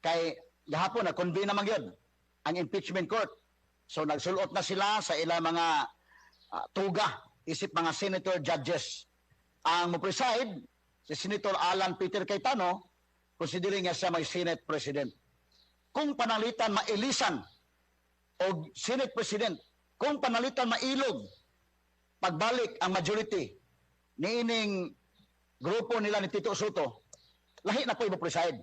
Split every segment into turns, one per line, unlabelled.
Kay gahapon na convene naman yun ang impeachment court. So nagsulot na sila sa ilang mga tuga isip mga senator judges. Ang mo-preside si Senator Alan Peter Cayetano, considering nga siya may Senate President. Kung panalitan mailisan o Senate President, kung panalitan mailog, pagbalik ang majority ni ining grupo nila ni Tito Soto, lahi na po mo-preside.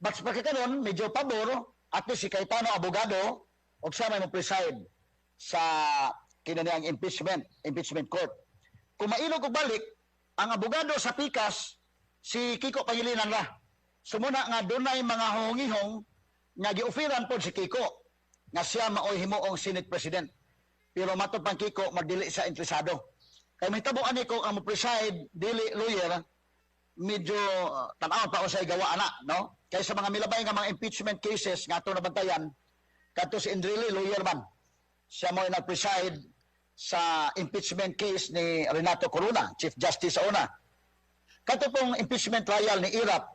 But sa pagkakaroon, medyo pabor, at least si Cayetano, abogado, o siya may mo-preside sa kinaniang impeachment court. Kung mailog o balik, ang abogado sa Pikas, si Kiko Pangilinan la. Sumuna nga dunay mga hungihong nga giufiran po si Kiko nga siya maoy himuong Senate President. Pero matod pang Kiko, magdili sa interesado. Kaya may tabuan ni ko ang mo-preside, dili lawyer, medyo tanaw pa o sa gawa na, no? Kaya sa mga milabay nga mga impeachment cases nga ito nabantayan, kato si Indrili, lawyer man. Siya mo nag-preside sa impeachment case ni Renato Corona, Chief Justice sa una. Kato pong impeachment trial ni Irap,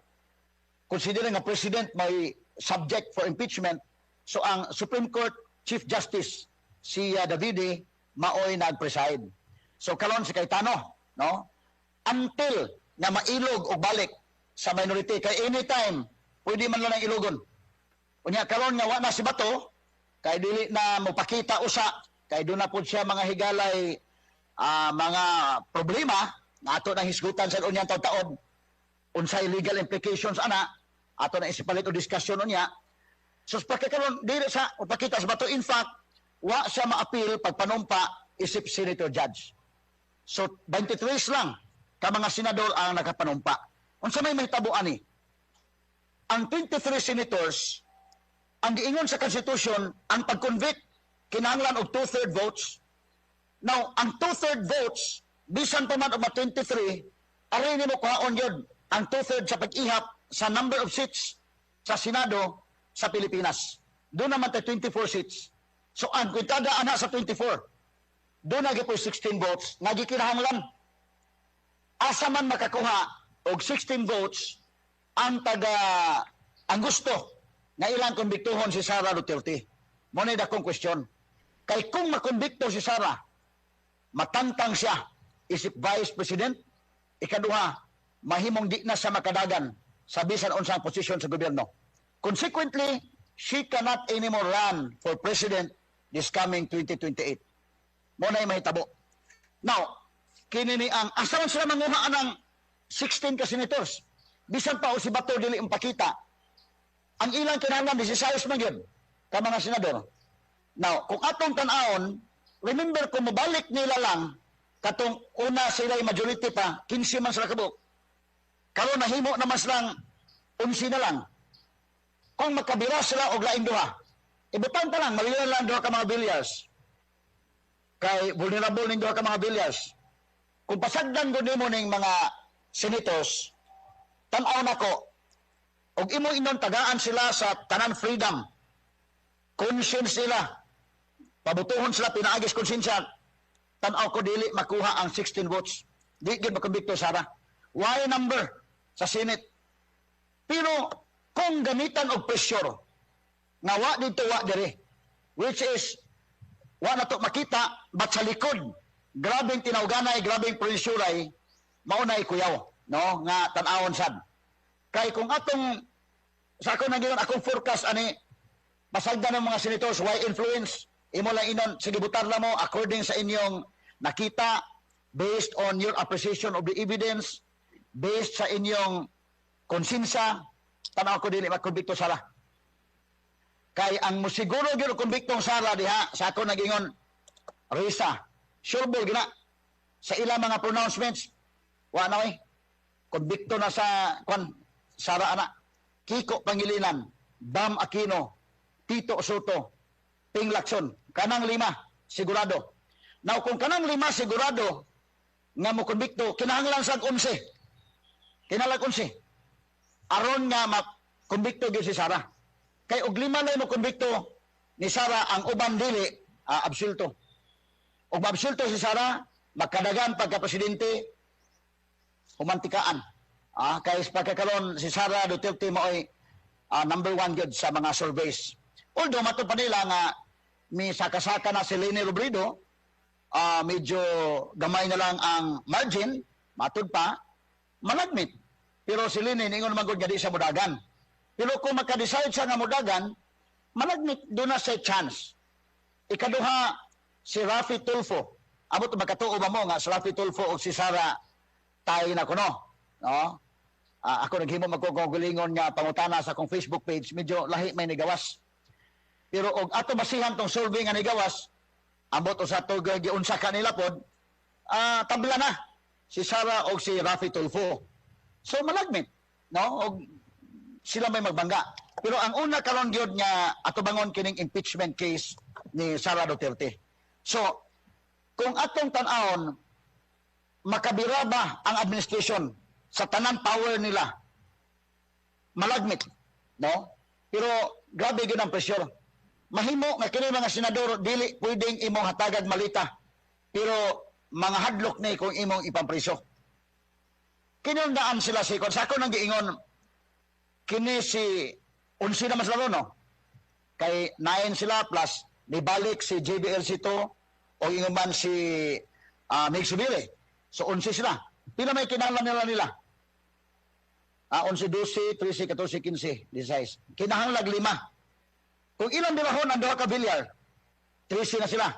considering nga President may subject for impeachment, so ang Supreme Court Chief Justice, si Davide, maoy nag-preside. So karon si Cayetano, no? Until na mailog o balik sa minority, kay anytime, pwede man lang ilogon. Unya karon nga wa na si Bato, kay dili na mopakita usa, kay doon na po siya mga higalay, mga problema na ato nang hisgutan sa unyang taon-taon, unsay legal implications ana, ato na isipalit o diskusyon unya. So pagkakaroon, dili sa upakita sa Bato, in fact, wa siya ma-appeal pagpanumpa isip senator judge. So 23 lang ka mga senador ang nakapanumpa. Unsa may mahitabo ani? Ang 23 senators, ang giingon sa Constitution, ang pag-convict, kinahanglan og 2/3 votes. Now, ang 2/3 votes, bisan pa man og 23, aray nimo kuhaon yun ang 2/3 sa pag-ihap sa number of seats sa Senado sa Pilipinas. Doon naman tayo 24 seats. So, ang kwitada ana sa 24, doon nagi po 16 votes, nagikinahanglan. Asa man makakuha og 16 votes, ang gusto na ilang konbiktuhon si Sara Duterte. Muna dakong question. Kay kung makonbikto si Sara, matantang siya isip Vice President, ikaduha, mahimong di na sa makadagan sa bisan unsang posisyon sa gobyerno. Consequently, she cannot anymore run for President this coming 2028. Muna yung mahitabo. Now, kinini ang asaman sila manguhaan ng 16 ka senators. Bisan pa o si Bato dili impakita. Ang ilang kinahanglan 16 man yun ka mga senador. Now, kung atong tan-aon, remember kung mabalik nila lang katong una sila yung majority pa, 15 man sila kabuk. Karon nahimo naman silang 11 na lang. Kung makabira sila og laing duha, ibutan pa lang, malilan lang duha ka mga bilyas. Kay vulnerable ning duha ka mga bilyas. Kung pasagdan ko nimo ning mga senators, tan-aw nako, og imo inon tagaan sila sa tanan freedom, conscience nila, pabutuhon sila pinaagis konsensya, tan-aw ko dili makuha ang 16 votes. Di gid makonbikto Sara. Why number sa Senate? Pero kung gamitan og pressure, nga wa dito wa diri, which is wa na to makita, but sa likod, grabing tinawganay, grabing prensuray, maunay kuyaw, no? Nga tan-awon sad. Kay kung atong sa ako nang ginon akong forecast ani pasagdan ng mga senators why influence imo lang inon sige butarla mo according sa inyong nakita based on your appreciation of the evidence based sa inyong konsensya tanaw ko dili makonbikto Sara. Kay ang musiguro gyud konbiktong Sara diha sa ako nagingon Risa sure ball gina sa ilang mga pronouncements wa na konbikto na sa Sara ana. Kiko Pangilinan, Bam Aquino, Tito Soto, Ping Lacson, kanang 5 sigurado. Now kung kanang 5 sigurado nga mo konbikto, kinahanglan sa 11. Kinahanglan 11. Aron nga makonbikto gyud si Sara. Kay og 5 na mo konbikto ni Sara ang uban dili absulto. Og maabsulto si Sara, makadagan pagka-presidente humantikaan. Kay pagkakaroon si Sara Duterte maoy number one good sa mga surveys. Although matud pa nila nga may saka-saka na si Leni Robredo, medyo gamay na lang ang margin, matud pa, malagmit. Pero si Leni, ningon naman nga di sa mudagan. Pero kung makadecide siya nga mudagan, malagmit doon na sa chance. Ikaduha, si Raffy Tulfo. Amot magkatuo ba mo nga si Raffy Tulfo o si Sara tayo na kuno. No? Ako naghimo magkukugulingon nga pangutana sa akong Facebook page, medyo lahi may nigawas. Pero og ato basihan tong survey nga nigawas, ambot usa to giunsa kanila pod, tabla na si Sara og si Raffy Tulfo. So malagmit, no? Og sila may magbangga. Pero ang una karon gyud nga ato bangon kining impeachment case ni Sara Duterte. So kung atong tan-awon makabira ba ang administration sa tanan power nila, malagmit, no? Pero grabe gyud ang pressure. Mahimo nga kini mga senador dili pwedeng imong hatagag malita, pero mga hadlok ni kung imong ipampriso. Kinundaan sila si kon sa ako nang giingon kini si 11 na mas laro, no? Kay 9 sila plus nibalik si JBLC to o ingon man si Mig Subire. So 11 sila. Pila may kinahanglan nila? 11, 12, 13, 14, 15, 16. Kinahanglan 5. Kung ilang birahon ang duha ka bilyar, 13 na sila.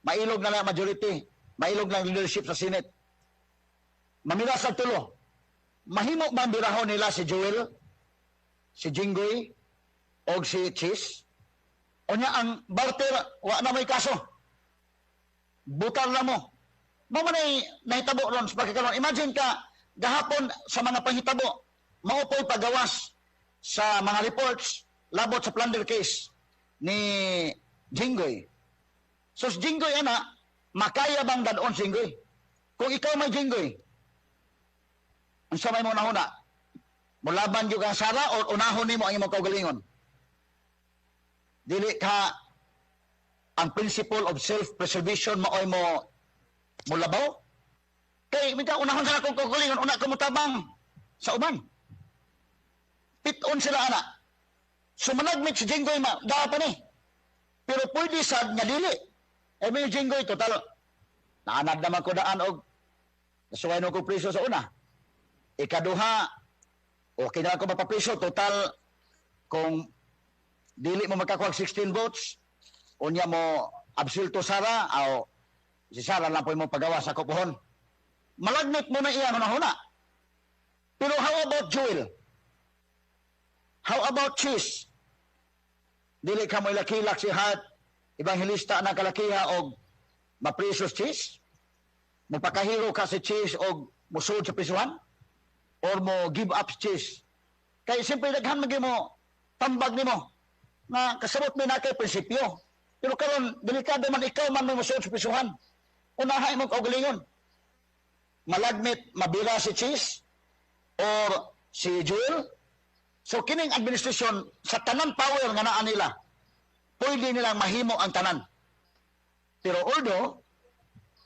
Mailog na lang majority. Mailog na leadership sa Senate. Mamila sa tulo. Mahimo ba ang birahon nila si Joel, si Jinggoy, o si Cheese? O niya ang barter, wa na may kaso. Butar na mo. Mamanay nahitabo ron sa pagkakaroon. Imagine ka, gahapon sa mga panghitabo, maupoy pagawas sa mga reports labot sa plunder case ni Jinggoy. So si Jinggoy, makaya bang dadon si Jinggoy? Kung ikaw may Jinggoy, ang samay mo nahuna, mulaban yung ang Sara o unahon ni mo ang imong kaugalingon. Dili ka ang principle of self-preservation maoy mo mulabaw. Kay mika unahon sa akong kaugalingon, una ko mutabang sa uban. Piton sila ana. So managmit si Jinggoy daw pa ni. Pero pwede sad nga dili. May Jinggoy total naanad naman ko daan og nasuway no ko preso sa una. Ikaduha, okay na ako mapapriso, total, kung dili mo magkakuha 16 votes, unya mo absoluto Sara, o si Sara lang po mo pagawa sa kupuhon. Malagmit mo na iya huna. Pero how about Joel? How about Cheese? Dili ka mo ilakilak si Hart, evangelista na kalakiha o maprisos Cheese? Mupakahiro ka si Cheese o musod sa prisuhan? Or mo give up Cheese? Kaya siyempre daghan magi mo tambag nimo na kasabot mi na kay prinsipyo. Pero karon delikado man ikaw man mo musud sa prisuhan. Unahay mo kaugalingon. Malagmit mabila si Cheese or si Joel. So kining administrasyon sa tanan power nga naa nila, pwede nilang mahimo ang tanan. Pero although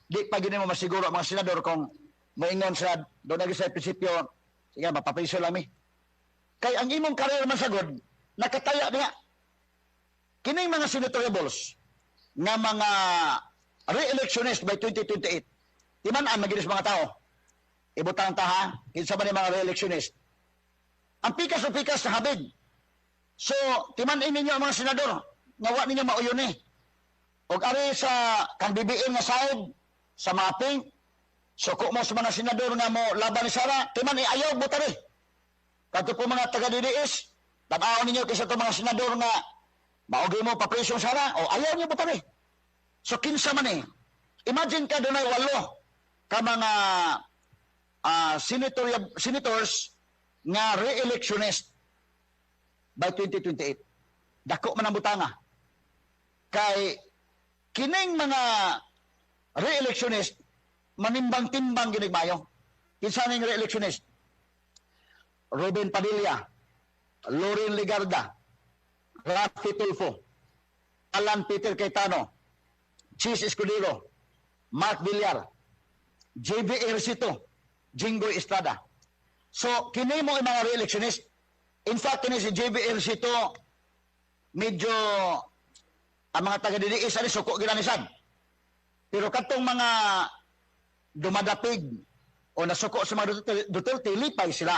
di pa gini mo masiguro ang mga senador kung moingon sa doon na sa prinsipyo, sige, mapapriso lang mi. Kay ang imong career man sagod, nakataya niya. Kining mga senatoriables nga mga re-electionist by 2028, timan ang maginis mga tao. Ibutang taha, kinsa ba ni mga re-electionist? Ang pikas sa habig. So, timan ninyo ang mga senador, nga wa ninyo mauyon eh. Og ari sa kang BBM nga side, sa mga pink, so kung mo sa mga senador nga mo laban ni Sara, timan ayaw butari. Kato po mga taga-DDS, tanaw ninyo kaysa ito mga senador nga maugay mo papresyon Sara, o ayaw niyo butari. So kinsa man eh. Imagine ka doon ay 8 ka mga senators nga re-electionist by 2028. Dako man ang butanga. Kay kining mga re-electionist manimbang-timbang ginigmayo. Kinsa ning re-electionist? Ruben Padilla, Loren Ligarda, Raffy Tulfo, Alan Peter Cayetano, Cheese Escudero, Mark Villar, JB Ercito, Jinggoy Estrada. So, kini mo mga re-electionist, In fact, kini si JBL Sito, medyo ang mga taga-DDS ani suko ginanisan. Pero katong mga dumadapig o nasuko sa mga Duterte, lipay sila.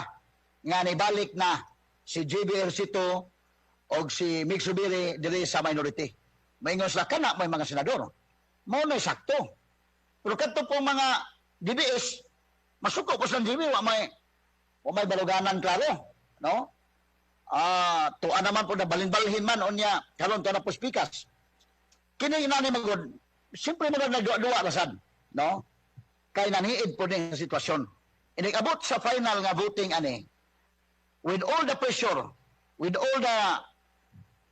Nga nibalik na si JBL Sito o si Mig Subiri diri sa minority. Maingon sila, kana may mga senador. Mao na sakto. Pero katong pong mga DDS, masuko po sa JB, wa may baluganan klaro. No? Tuan naman po na balin-balhin man unya karon to na po speakers. Kini inani magod, simpre man nagduwa rasad, no? Kay nanhiid po ning sitwasyon. Inigabot sa final nga voting ani. With all the pressure, with all the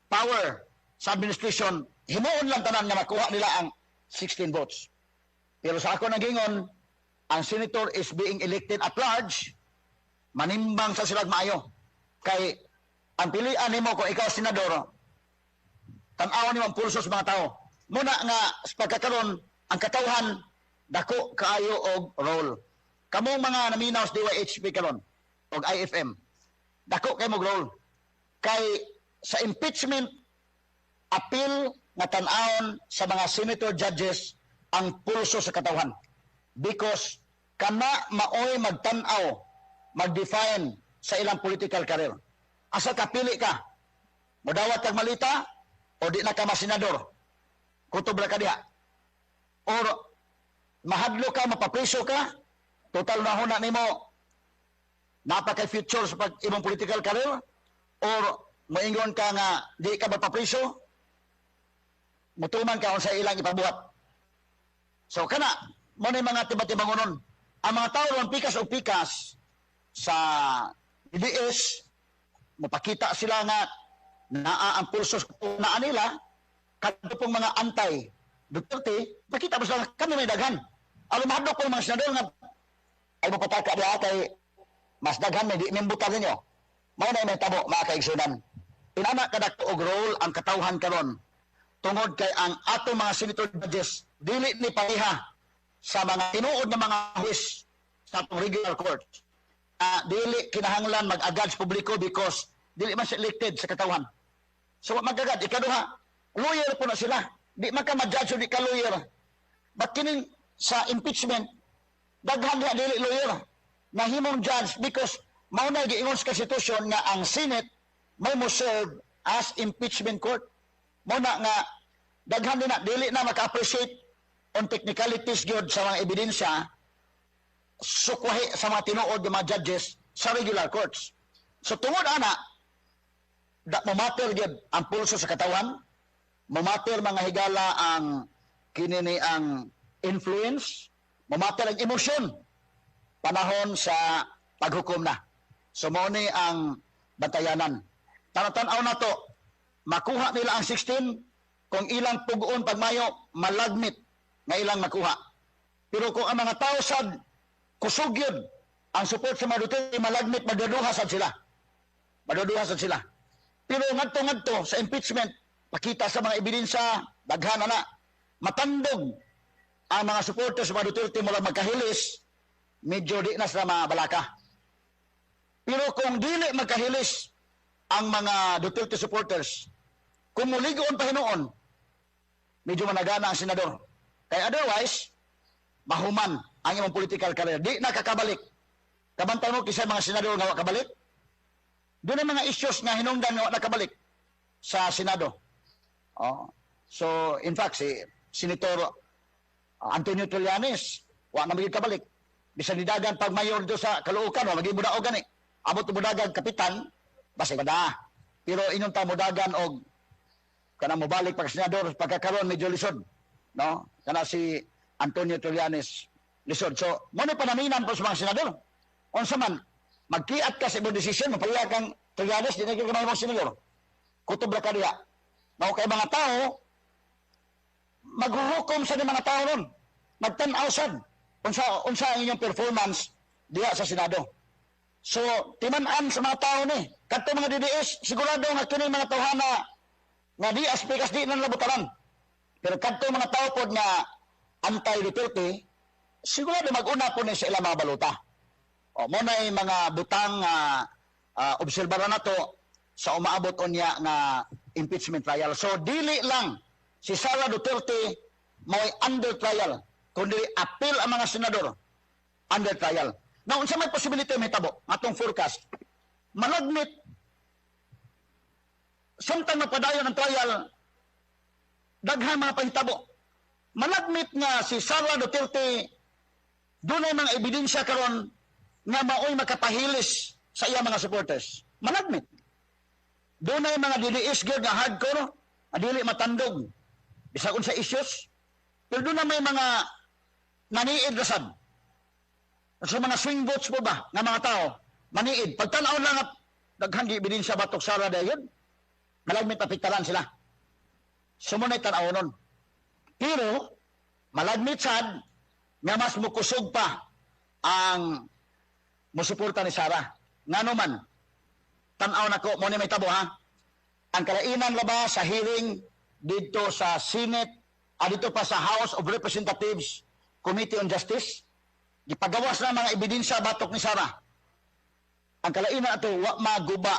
power sa administration, himuon lang tanan nga makuha nila ang 16 votes. Pero sa ako nagingon, ang senator is being elected at large, manimbang sa sila maayo. Kay ang pilian nimo kung ikaw senador, tan-aw nimo ang pulso sa mga tao. Muna nga sa pagkakaroon ang katawhan dako kaayo og role. Kamong mga naminaw sa DYHP karon og IFM, dako kay mo role. Kay sa impeachment appeal nga tan-awon sa mga senator judges ang pulso sa katawhan. Because kana maoy magtan-aw, mag-define sa ilang political career. Asa ka pili ka? Modawat kag malita o di na ka masenador? Kutob ra ka diha. Or mahadlo ka, mapapriso ka, total na huna nimo napakay future sa imong political career, or moingon ka nga di ka mapapriso, mutuman ka sa ilang ipabuhat. So kana mo na mga tiba-tibangonon. Ang mga tao ron pikas o pikas sa DDS, mapakita sila nga naa ang pulso na nila, kadto pong mga antay Duterte, pakita mo sila kami may daghan. Alam mahadlok po mga senador nga ay mapataka diha kay mas daghan may di membutar ninyo. Mao na may tabo mga kaigsunan. Inana kadako og role ang katawhan karon tungod kay ang ato mga senator judges dili ni pareha sa mga tinuod nga mga juez sa regular court. Dili kinahanglan mag-agad sa publiko because dili man siya elected sa katawhan. So magagad, ikaduha, lawyer po na sila. Di man ka ma-judge o di ka lawyer. But kining sa impeachment, daghan nga dili lawyer na himong judge because mauna giingon sa konstitusyon nga ang Senate may mo serve as impeachment court. Mauna nga daghan din na dili na maka-appreciate on technicalities gyud sa mga ebidensya sukwahi sa mga tinuod ng mga judges sa regular courts. So tungod ana, mamater gyud ang pulso sa katawan, mamater mga higala ang kinini ang influence, mamater ang emosyon panahon sa paghukom na. So mao ni ang bantayanan. Tan-aw na to, makuha nila ang 16 kung ilang pugoon pagmayo malagmit nga ilang makuha. Pero kung ang mga tao sad kusog yun, ang support sa mga Duterte malagmit, maduduha sad sila. Maduduha sad sila. Pero ngadto-ngadto sa impeachment, pakita sa mga ebidensya, daghan na, matandog ang mga supporters sa mga Duterte mula magkahilis, medyo di na sila mabalaka. Pero kung dili magkahilis ang mga Duterte supporters, kung muligoon pa hinoon, medyo managana ang senador. Kaya otherwise, mahuman ang imong political career. Di nakakabalik. Kabantay mo kisay mga senador nga wakabalik. Doon ang mga issues nga hinungdan nga nakabalik sa Senado. So, in fact, si Senator Antonio Trillanes, wa na magiging kabalik. Bisan nidagan pag mayor dito sa Caloocan, wa magiging mudaog gani. Abot mudagan kapitan, basta kada. Pero inyong ta mudagan og kanang mobalik pag senador pagkakaroon medyo lisod, no? Kana si Antonio Trillanes lisod. So, mo ni panaminan po sa mga senador. Unsa man magkiat ka sa imong desisyon, mapalaya kang Trillanes, di na kayo mga senador. Kutob ra ka diha. Mao kay mga tao maghuhukom sa mga tao ron. Magtan-aw sad unsa ang inyong performance diha sa Senado. So, timan-an sa mga tao ni. Kadto mga DDS, sigurado nga kini mga tawhana nga di aspikas di nang labutaran. Pero kadto mga tao pod nga anti-Duterte, sigurado mag-una po ni sa ilang mga baluta. Mo na mga butang obserbaran na to sa umaabot unya nga impeachment trial. So dili lang si Sara Duterte mo'y under trial, kundi appeal ang mga senador under trial. Now, unsa may possibility may tabo atong forecast? Malagmit samtang mapadayon ang trial, daghan mga pahitabo. Malagmit nga si Sara Duterte dunay mga ebidensya karon nga maoy makapahilis sa iya mga supporters. Malagmit. Dunay mga diliis gyud nga hardcore, dili matandog bisag unsa issues. Pero dunay may mga maniid rasad. So mga swing votes po ba nga mga tao, maniid. Pagtanaw lang at daghan di ebidensya batok Sara dayon, malagmit apektaran sila. Sumunay tanaw nun. Pero, malagmit sad, nga mas mukusog pa ang musuporta ni Sara. Nga naman, tanaw na ko, muna may tabo ha, ang kalainan laba sa hearing dito sa Senate, dito pa sa House of Representatives, Committee on Justice, gipagawas na mga ebidensya batok ni Sara. Ang kalainan ato, wa maguba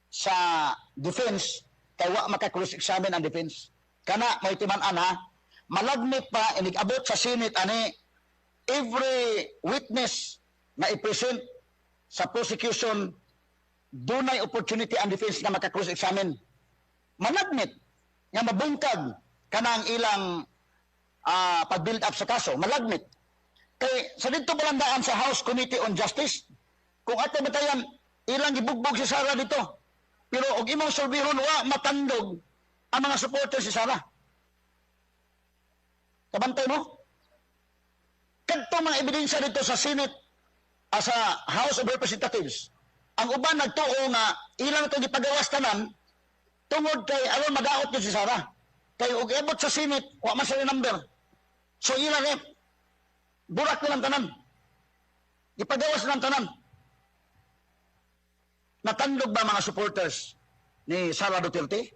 sa defense, kay wa maka-cross-examine ang defense. Kana, may timan-an ha, malagmit pa, inig-abot sa Senate, ani, every witness na i-present sa prosecution, dunay opportunity ang defense na maka-cross-examine. Malagmit, nga mabungkag kanang ilang pag-build up sa kaso. Malagmit. Kay sa dito balandaan sa House Committee on Justice, kung ato batayan, ilang gibugbog si Sara dito. Pero og imong sorbihon, wa matandog ang mga supporters si Sara. Kabantay mo? Kadto mga ebidensya dito sa Senate, sa House of Representatives, ang uban nagtuo nga ilang ito gipagawas tanan tungod kay aron madaot yun si Sara. Kay og ebot sa Senate, wa man sila number. So ilang burak nilang tanan. Gipagawas nilang tanan. Natandog ba mga supporters ni Sara Duterte?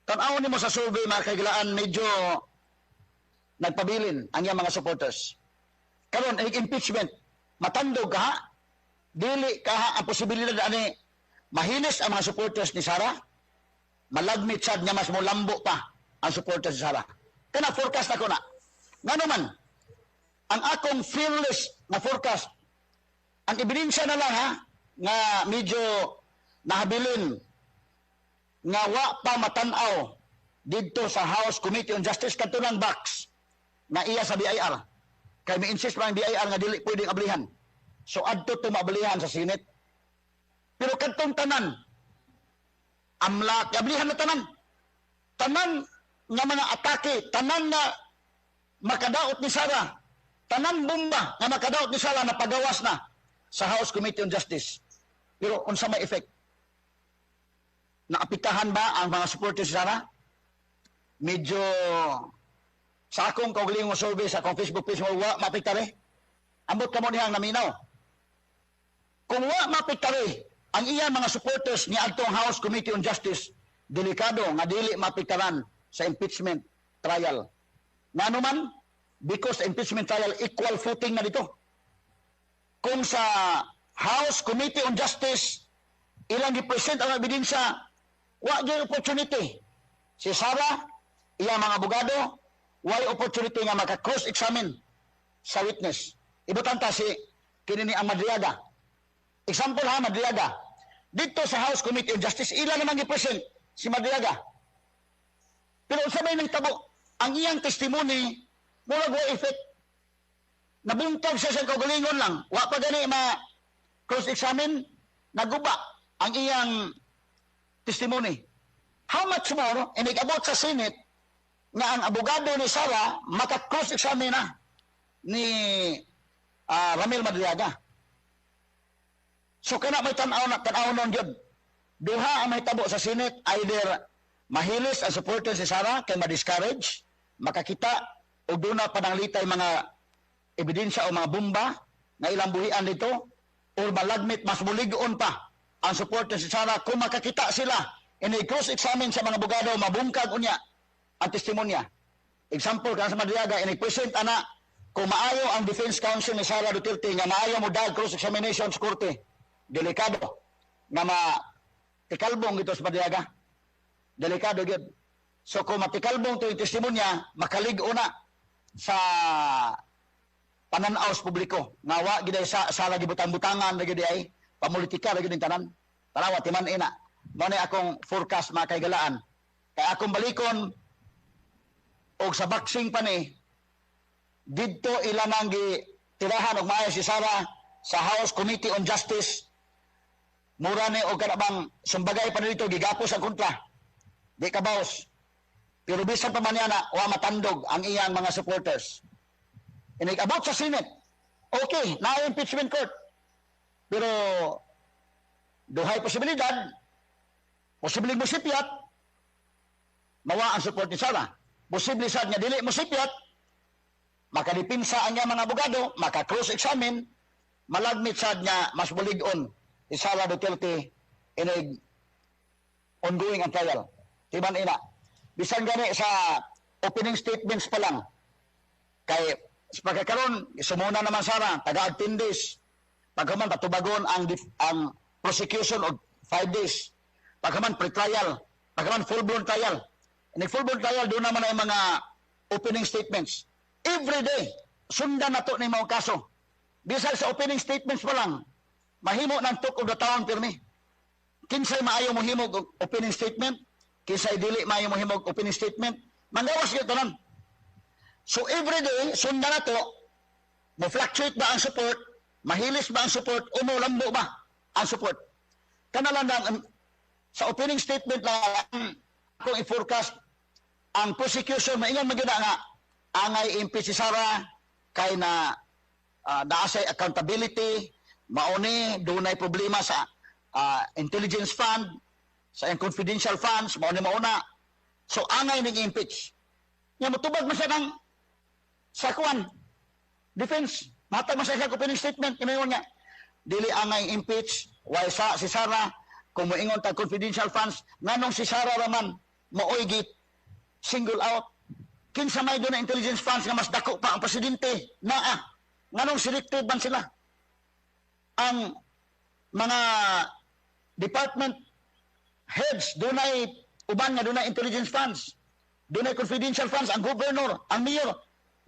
Tan-awon nimo sa survey mga kaigilaan, medyo nagpabilin ang iyang mga supporters. Karon impeachment, matandog ka ha? Dili ka ha ang posibilidad ani mahinis ang mga supporters ni Sara? Malagmit sad nga mas molambo pa ang supporters ni Sara. Kana forecast ako na. Nga naman, ang akong fearless na forecast, ang ebidensya na lang ha, nga medyo nahabilin nga wa pa matanaw dito sa House Committee on Justice kadto lang box na iya sa BIR. Kay mi-insist pa ang BIR nga dili pwedeng ablihan. So adto to maablihan sa Senate. Pero kadtong tanan amlak ablihan na tanan. Tanan nga mga atake, tanan na makadaot ni Sara, tanan bomba nga makadaot ni Sara na pagawas na sa House Committee on Justice. Pero unsa may effect? Naapektahan ba ang mga supporters ni Sara? Medyo sa akong kaugaling mo survey sa akong Facebook page mo, wa mapiktari. Ambot ka mo niyang naminaw. Kung wa mapiktari ang iya mga supporters ni adtong House Committee on Justice, delikado nga dili mapiktaran sa impeachment trial. Ngano man, because impeachment trial equal footing na dito. Kung sa House Committee on Justice ilang gipresent ang ebidensya, wa gyud opportunity. Si Sara, iya mga abogado, way opportunity nga maka-cross-examine sa witness. Ibutan ta si kinini ang Madriaga. Example ha, Madriaga. Dito sa House Committee on Justice, ilan naman gipresent si Madriaga. Pero sa may nagtabo, ang iyang testimony, mula go effect. Nabuntag siya sa kaugalingon lang. Wa pa gani ma-cross-examine, naguba ang iyang testimony. How much more, inigabot sa Senate, nga ang abogado ni Sara maka-cross-examine na ni Ramil Madriaga. So kana may tanaw nun yun. Duha ang may tabo sa Senate, either mahilis ang supporter si Sara kay ma-discourage, makakita o doon na pananglitay mga ebidensya o mga bomba na ilang buhian dito, o malagmit, mas muligoon pa ang supporter si Sara kung makakita sila ini-cross-examine sa mga abogado, mabungkag unya ang testimonya. Example, kan sa Madriaga, ini-present ana, kung maayo ang defense counsel ni Sara Duterte nga maayo mo dag cross-examination sa korte, delikado. nga matikalbong ito sa Padiaga. Delikado gyud. So kung matikalbong to yung testimonya, makaligo na sa pananaw sa publiko. Nga wa gid sa sala gibutang-butangan na gid ay pamulitika ra gid tanan. Tanawa timan ina. Mao ni akong forecast mga kaigalaan. Kay akong balikon og sa boxing pa ni didto ila nang gitirahan og maayo si Sara sa House Committee on Justice. Mura ni og kanabang sumbagay pa dito gigapos ang kontra. Di ka baos. Pero bisan pa man yana wa matandog ang iyang mga supporters. About sa Senate. Okay, na impeachment court. Pero duhay posibilidad, posibleng musipyat, mawa ang support ni Sara. Posible sad nga dili musipyat, makadipinsa ang mga abogado, maka-cross-examine, malagmit sad nga mas bulig-on si Sara Duterte in ongoing ang trial. Tiban ina. Bisan gani sa opening statements pa lang, kay pagkakaroon, sumuna naman Sara, taga 10 days. Pagkaman patubagon ang prosecution og 5 days. Pagkaman pre-trial, pagkaman full-blown trial. In full-blown trial, doon naman ay mga opening statements. Every day, sundan na to ni mga kaso. Bisag sa opening statements pa lang, mahimo ng talk of the town pirmi. Kinsay maayo mo himog og opening statement, kinsay dili maayo mo himog opening statement, manggawas gyud tanan. So every day, sundan na to, mo-fluctuate ba ang support, mahilis ba ang support, o mo-lambo ba ang support. Kanalan lang, sa opening statement lang, akong i-forecast, ang prosecution, maingan maganda nga, angay impeach si Sara, kay na naasay accountability, mauni, dunay problema sa intelligence fund, sa confidential funds, mauna. So angay ning impeach. Nga mutubag man siya ng sa kuan defense, matag man siya opening statement, inayon nga dili angay impeach, why sa si Sara, kung moingon ta confidential funds, nganong si Sara raman maoy git single out. Kinsa may doon na intelligence funds nga mas dako pa ang presidente naa. Nganong selected ban sila? Ang mga department heads dunay uban nga dunay intelligence funds, dunay confidential funds, ang governor, ang mayor,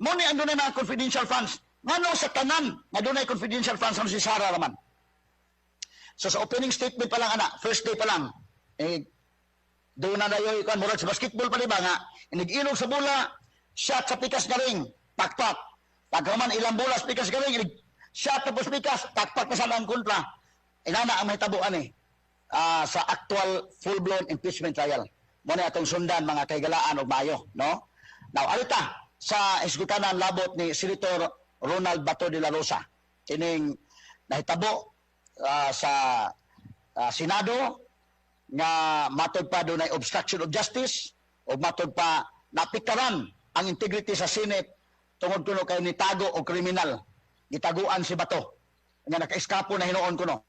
mo ni ang dunay mga confidential funds. Nganong sa tanan nga dunay confidential funds ang si Sara raman? So sa opening statement pa lang ana, first day pa lang, doon na dayoy kan murag sa basketball pa diba nga, inig-ilog sa bola, shot sa pikas nga ring, takpak. Pagkaman ilang bola sa pikas nga ring, shot tapos pikas, takpak na sa ang kontra. Inana ang mahitabuan sa actual full-blown impeachment trial. Muna atong sundan mga kaigalaan o mayo, no? Now, alita sa esgutanan labot ni Senator Ronald Bato de la Rosa. Kining nahitabo sa Senado nga matod pa doon ay obstruction of justice o matod pa napikaran ang integrity sa Senate tungod kuno kay nitago o kriminal. Gitaguan si Bato nga naka-eskapo na hinuon kuno.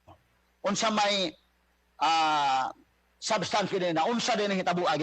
Unsa may substance kini na unsa din ang hitabuag